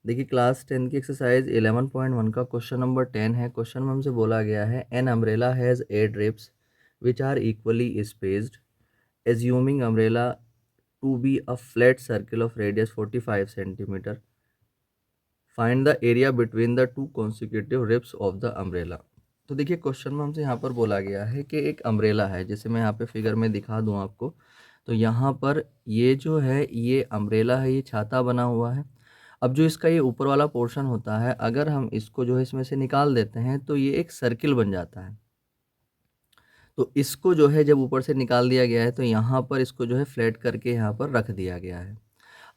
देखिए क्लास 10 की एक्सरसाइज 11.1 का क्वेश्चन नंबर 10 है। क्वेश्चन में हमसे बोला गया है an umbrella has 8 ribs which are equally spaced assuming umbrella to be a flat circle of radius 45 centimetre, find the area between the two consecutive ribs of the umbrella. तो देखिए question में हमसे यहाँ पर बोला गया है कि एक अम्ब्रेला है, जैसे मैं यहाँ पे फिगर में दिखा दूँ आपको। तो यहाँ पर ये जो है ये अम्ब्रेला है, ये छाता बना हुआ है। अब जो इसका ये ऊपर वाला पोर्शन होता है, अगर हम इसको जो है इसमें से निकाल देते हैं तो ये एक सर्किल बन जाता है। तो इसको जो है जब ऊपर से निकाल दिया गया है तो यहाँ पर इसको जो है फ्लैट करके यहाँ पर रख दिया गया है।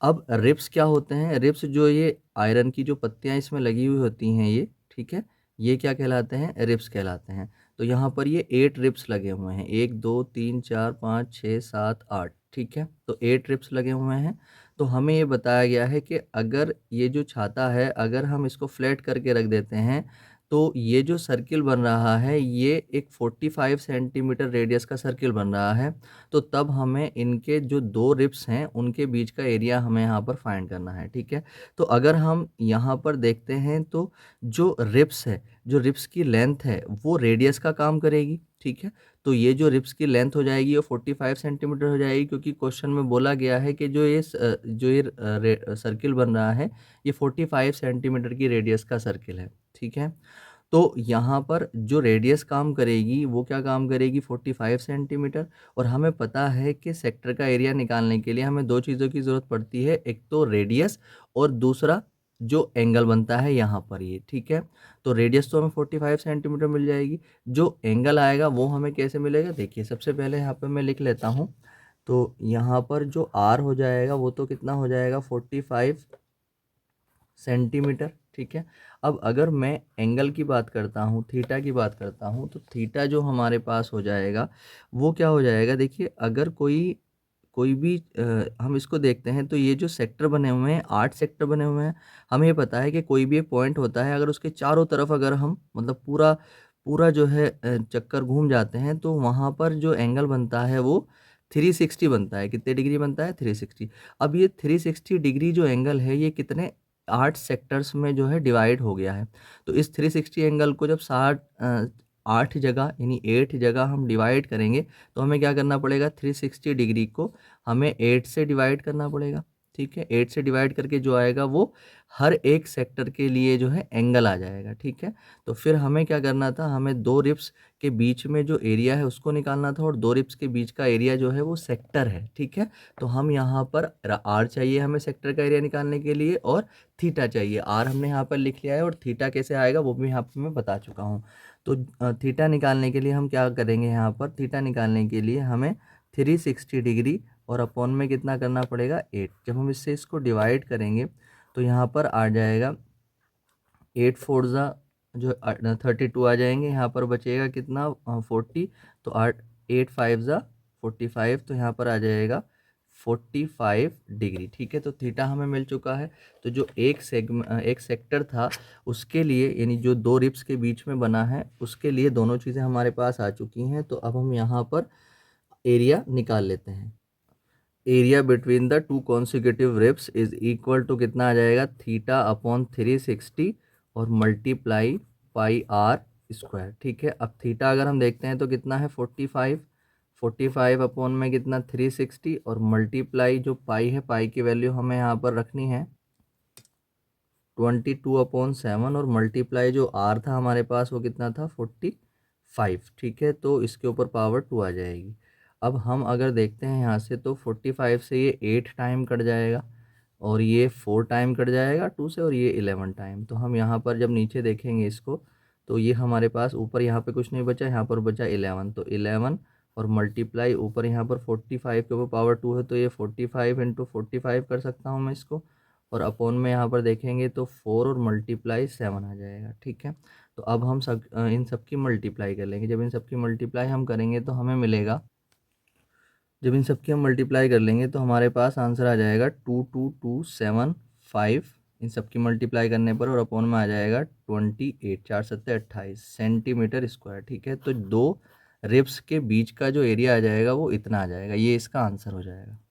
अब रिब्स क्या होते हैं? रिब्स जो ये आयरन की जो पत्तियाँ इसमें लगी हुई होती हैं ये, ठीक है? ये क्या कहलाते हैं? रिब्स कहलाते हैं। तो यहाँ पर ये 8 रिब्स लगे हुए हैं। 1, 2, 3, 4, 5, 6, 7, 8, ठीक है? तो 8 रिब्स लगे हुए हैं। तो हमें ये बताया गया है कि अगर ये जो छाता है, अगर हम इसको फ्लैट करके रख देते हैं, तो ये जो सर्किल बन रहा है, ये एक 45 सेंटीमीटर रेडियस का सर्किल बन रहा है। तो तब हमें इनके जो 2 रिब्स हैं, उनके बीच का एरिया हमें यहाँ पर फाइंड करना है, ठीक है? तो अगर हम यहाँ पर देखते हैं तो जो रिब्स है, जो रिब्स की लेंथ है, वो रेडियस का काम करेगी, ठीक है? तो ये जो रिब्स की लेंथ हो जाएगी वो 45 सेंटीमीटर हो जाएगी, क्योंकि क्वेश्चन में बोला गया है कि जो ये सर्किल बन रहा है, ये 45 सेंटीमीटर की रेडियस का सर्किल है, ठीक है? तो यहाँ पर जो रेडियस काम करेगी वो क्या काम करेगी? 45 सेंटीमीटर। और हमें पता है कि सेक्टर का एरिया निकालने के लिए हमें 2 चीज़ों की ज़रूरत पड़ती है, एक तो रेडियस और दूसरा जो एंगल बनता है यहाँ पर ये, ठीक है? तो रेडियस तो हमें 45 सेंटीमीटर मिल जाएगी, जो एंगल आएगा वो हमें कैसे मिलेगा? देखिए सबसे पहले यहाँ पे मैं लिख लेता हूँ। तो यहाँ पर जो आर हो जाएगा वो तो कितना हो जाएगा? 45 सेंटीमीटर, ठीक है? अब अगर मैं एंगल की बात करता हूँ, थीटा की बात करता हूँ, तो थीटा जो हमारे पास हो जाएगा, वो क्या हो जाएगा? देखिए अगर कोई कोई भी हम इसको देखते हैं तो ये जो सेक्टर बने हुए हैं, 8 सेक्टर बने हुए हैं। हमें ये पता है कि कोई भी एक पॉइंट होता है, अगर उसके चारों तरफ अगर हम मतलब पूरा पूरा जो है चक्कर घूम जाते हैं, तो वहाँ पर जो एंगल बनता है वो 360 बनता है। कितने डिग्री बनता है? 360। अब ये 360 डिग्री जो एंगल है, ये कितने 8 सेक्टर्स में जो है डिवाइड हो गया है। तो इस 360 एंगल को जब 8 जगह यानी 8 जगह हम डिवाइड करेंगे, तो हमें क्या करना पड़ेगा? 360 डिग्री को हमें 8 से डिवाइड करना पड़ेगा, ठीक है? 8 से डिवाइड करके जो आएगा वो हर एक सेक्टर के लिए जो है एंगल आ जाएगा, ठीक है? तो फिर हमें क्या करना था? हमें 2 रिब्स के बीच में जो एरिया है उसको निकालना था, और 2 रिब्स के बीच का एरिया जो है वो सेक्टर है, ठीक है? तो हम यहाँ पर आर चाहिए हमें सेक्टर का एरिया निकालने के लिए, और थीटा चाहिए। आर हमने यहाँ पर लिख लिया है, और थीटा कैसे आएगा वो भी यहाँ पे मैं बता चुका हूँ। तो थीटा निकालने के लिए हम क्या करेंगे? यहाँ पर थीटा निकालने के लिए हमें 360 डिग्री और अपॉन में कितना करना पड़ेगा? 8। जब हम इससे इसको डिवाइड करेंगे तो यहाँ पर आ जाएगा 8 फोर ज़ा जो 32 आ जाएंगे, यहाँ पर बचेगा कितना? 40। तो 8 फाइव ज़ा 45, तो यहाँ पर आ जाएगा 45 डिग्री, ठीक है? तो थीटा हमें मिल चुका है। तो जो एक सेक्टर था उसके लिए, यानी जो 2 रिब्स के बीच में बना है, उसके लिए दोनों चीज़ें हमारे पास आ चुकी हैं। तो अब हम यहाँ पर एरिया निकाल लेते हैं। Area between the two consecutive ribs is equal to कितना आ जाएगा? थीटा अपॉन 360 और मल्टीप्लाई पाई आर स्क्वायर, ठीक है? अब थीटा अगर हम देखते हैं तो कितना है? 45। 45 अपॉन में कितना? 360, और मल्टीप्लाई जो पाई है, पाई की वैल्यू हमें यहाँ पर रखनी है 22/7, और मल्टीप्लाई जो आर था हमारे पास वो कितना था? 45, ठीक है? तो इसके ऊपर पावर 2 आ जाएगी। अब हम अगर देखते हैं यहाँ से, तो 45 से ये 8 टाइम कट जाएगा, और ये 4 टाइम कट जाएगा 2 से, और ये 11 टाइम। तो हम यहाँ पर जब नीचे देखेंगे इसको, तो ये हमारे पास ऊपर यहाँ पे कुछ नहीं बचा, यहाँ पर बचा 11। तो 11 और मल्टीप्लाई ऊपर यहाँ पर 45 के ऊपर पावर 2 है, तो ये 45 इंटू 45 कर सकता हूँ मैं इसको, और अपॉन में यहाँ पर देखेंगे तो 4 और मल्टीप्लाई 7 आ जाएगा, ठीक है? तो अब हम इन सब की मल्टीप्लाई कर लेंगे। जब इन सब की मल्टीप्लाई हम करेंगे तो हमें मिलेगा, जब इन सब की हम मल्टीप्लाई कर लेंगे तो हमारे पास आंसर आ जाएगा 22275। इन सब की मल्टीप्लाई करने पर, और अपॉन में आ जाएगा 28, 4 सत्ते 28 सेंटीमीटर स्क्वायर, ठीक है? तो 2 रिब्स के बीच का जो एरिया आ जाएगा वो इतना आ जाएगा। ये इसका आंसर हो जाएगा।